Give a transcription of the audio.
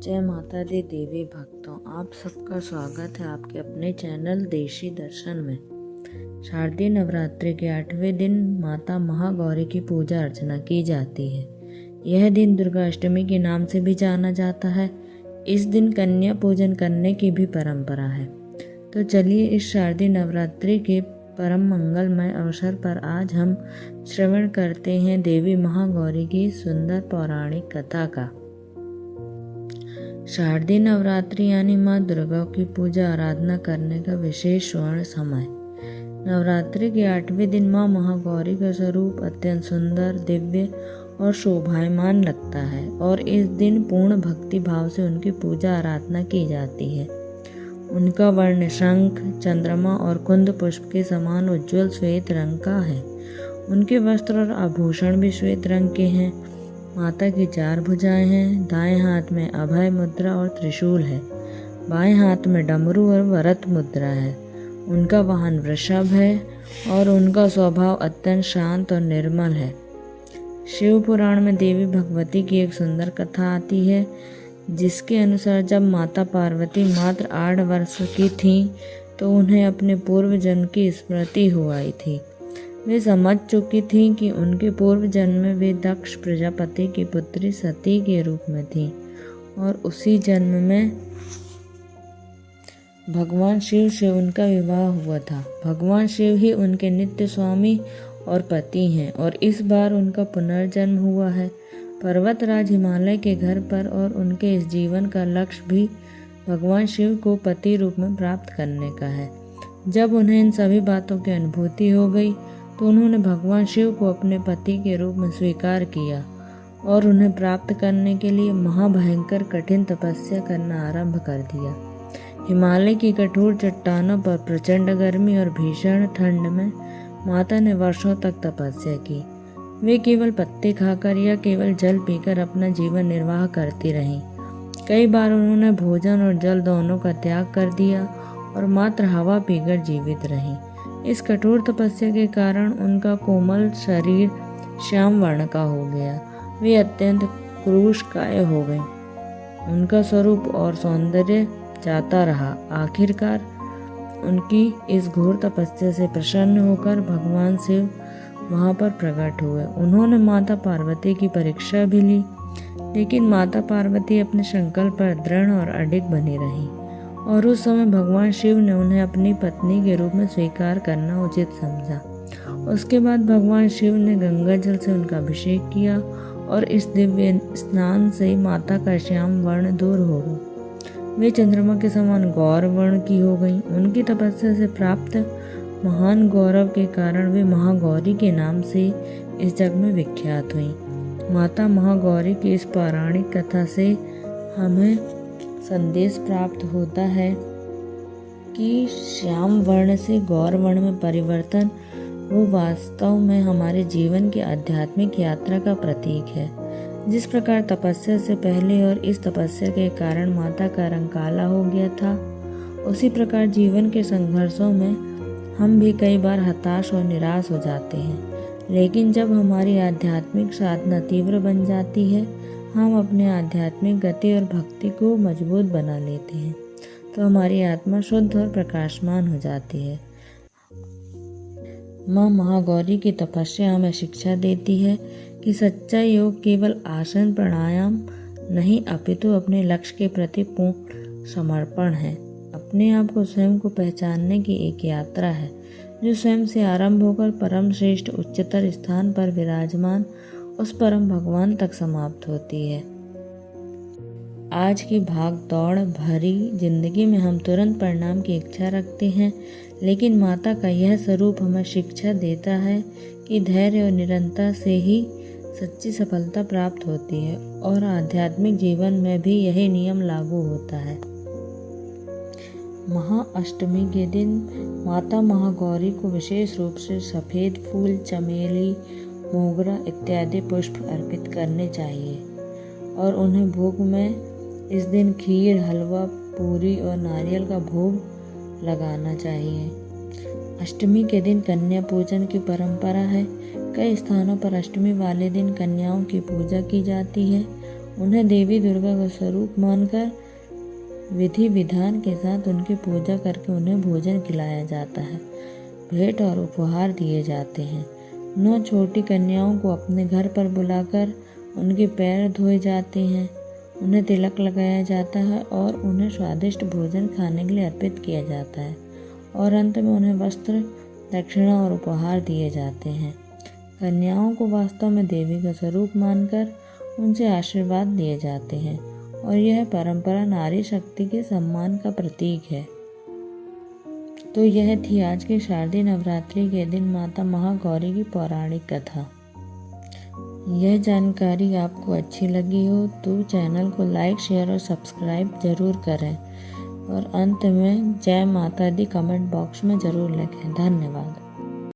जय माता दी देवी भक्तों, आप सबका स्वागत है आपके अपने चैनल देशी दर्शन में। शारदीय नवरात्रि के 8वें दिन माता महागौरी की पूजा अर्चना की जाती है। यह दिन दुर्गा अष्टमी के नाम से भी जाना जाता है। इस दिन कन्या पूजन करने की भी परंपरा है। तो चलिए इस शारदीय नवरात्रि के परम मंगलमय अवसर पर आज हम श्रवण करते हैं देवी महागौरी की सुंदर पौराणिक कथा का। शारदीय नवरात्रि यानी माँ दुर्गा की पूजा आराधना करने का विशेष स्वर्ण समय। नवरात्रि के 8वें दिन माँ महागौरी का स्वरूप अत्यंत सुंदर, दिव्य और शोभायमान लगता है और इस दिन पूर्ण भक्ति भाव से उनकी पूजा आराधना की जाती है। उनका वर्ण शंख, चंद्रमा और कुंद पुष्प के समान उज्ज्वल श्वेत रंग का है। उनके वस्त्र और आभूषण भी श्वेत रंग के हैं। माता की 4 भुजाएं हैं। दाएं हाथ में अभय मुद्रा और त्रिशूल है। बाएं हाथ में डमरू और वरत मुद्रा है। उनका वाहन वृषभ है और उनका स्वभाव अत्यंत शांत और निर्मल है। शिव पुराण में देवी भगवती की एक सुंदर कथा आती है, जिसके अनुसार जब माता पार्वती मात्र 8 वर्ष की थीं तो उन्हें अपने पूर्व जन्म की स्मृति हो आई थी। वे समझ चुकी थीं कि उनके पूर्व जन्म में वे दक्ष प्रजापति की पुत्री सती के रूप में थीं और उसी जन्म में भगवान शिव से उनका विवाह हुआ था। भगवान शिव ही उनके नित्य स्वामी और पति हैं और इस बार उनका पुनर्जन्म हुआ है पर्वतराज हिमालय के घर पर। और उनके इस जीवन का लक्ष्य भी भगवान शिव को पति रूप में प्राप्त करने का है। जब उन्हें इन सभी बातों की अनुभूति हो गई तो उन्होंने भगवान शिव को अपने पति के रूप में स्वीकार किया और उन्हें प्राप्त करने के लिए महाभयंकर कठिन तपस्या करना आरंभ कर दिया। हिमालय की कठोर चट्टानों पर प्रचंड गर्मी और भीषण ठंड में माता ने वर्षों तक तपस्या की। वे केवल पत्ते खाकर या केवल जल पीकर अपना जीवन निर्वाह करती रहीं। कई बार उन्होंने भोजन और जल दोनों का त्याग कर दिया और मात्र हवा पीकर जीवित रहीं। इस कठोर तपस्या के कारण उनका कोमल शरीर श्याम वर्ण का हो गया। वे अत्यंत क्रूरकाय हो गईं। उनका स्वरूप और सौंदर्य जाता रहा। आखिरकार उनकी इस घोर तपस्या से प्रसन्न होकर भगवान शिव वहां पर प्रकट हुए। उन्होंने माता पार्वती की परीक्षा भी ली, लेकिन माता पार्वती अपने संकल्प पर दृढ़ और अडिग बनी रही और उस समय भगवान शिव ने उन्हें अपनी पत्नी के रूप में स्वीकार करना उचित समझा। उसके बाद भगवान शिव ने गंगा जल से उनका अभिषेक किया और इस दिव्य स्नान से माता का श्याम वर्ण दूर हो गया। वे चंद्रमा के समान गौर वर्ण की हो गईं। उनकी तपस्या से प्राप्त महान गौरव के कारण वे महागौरी के नाम से इस जग में विख्यात हुईं। माता महागौरी की इस पौराणिक कथा से हमें संदेश प्राप्त होता है कि श्याम वर्ण से गौर वर्ण में परिवर्तन वो वास्तव में हमारे जीवन की आध्यात्मिक यात्रा का प्रतीक है। जिस प्रकार तपस्या से पहले और इस तपस्या के कारण माता का रंग काला हो गया था, उसी प्रकार जीवन के संघर्षों में हम भी कई बार हताश और निराश हो जाते हैं। लेकिन जब हमारी आध्यात्मिक साधना तीव्र बन जाती है, हम अपने आध्यात्मिक गति और भक्ति को मजबूत बना लेते हैं, तो हमारी आत्मा शुद्ध और प्रकाशमान हो जाती है। माँ महागौरी की तपस्या हमें शिक्षा देती है कि सच्चा योग केवल आसन प्राणायाम नहीं, अपितु अपने लक्ष्य के प्रति पूर्ण समर्पण है। अपने आप को स्वयं को पहचानने की एक यात्रा है, जो स्वयं से आरंभ होकर परम श्रेष्ठ उच्चतर स्थान पर विराजमान उस परम भगवान तक समाप्त होती है। आज की भाग दौड़ भरी जिंदगी में हम तुरंत परिणाम की इच्छा रखते हैं, लेकिन माता का यह स्वरूप हमें शिक्षा देता है कि धैर्य और निरंतरता से ही सच्ची सफलता प्राप्त होती है और आध्यात्मिक जीवन में भी यही नियम लागू होता है। महाअष्टमी के दिन माता महागौरी को विशेष रूप से सफ़ेद फूल, चमेली, मोगरा इत्यादि पुष्प अर्पित करने चाहिए और उन्हें भोग में इस दिन खीर, हलवा, पूरी और नारियल का भोग लगाना चाहिए। अष्टमी के दिन कन्या पूजन की परंपरा है। कई स्थानों पर अष्टमी वाले दिन कन्याओं की पूजा की जाती है उन्हें देवी दुर्गा का स्वरूप मानकर विधि विधान के साथ उनकी पूजा करके उन्हें भोजन खिलाया जाता है। भेंट और उपहार दिए जाते हैं। 9 छोटी कन्याओं को अपने घर पर बुलाकर उनके पैर धोए जाते हैं, उन्हें तिलक लगाया जाता है और उन्हें स्वादिष्ट भोजन खाने के लिए अर्पित किया जाता है और अंत में उन्हें वस्त्र, दक्षिणा और उपहार दिए जाते हैं। कन्याओं को वास्तव में देवी का स्वरूप मानकर उनसे आशीर्वाद दिए जाते हैं और यह परंपरा नारी शक्ति के सम्मान का प्रतीक है। तो यह थी आज के शारदीय नवरात्रि के दिन माता महागौरी की पौराणिक कथा। यह जानकारी आपको अच्छी लगी हो तो चैनल को लाइक, शेयर और सब्सक्राइब जरूर करें और अंत में जय माता दी कमेंट बॉक्स में ज़रूर लिखें। धन्यवाद।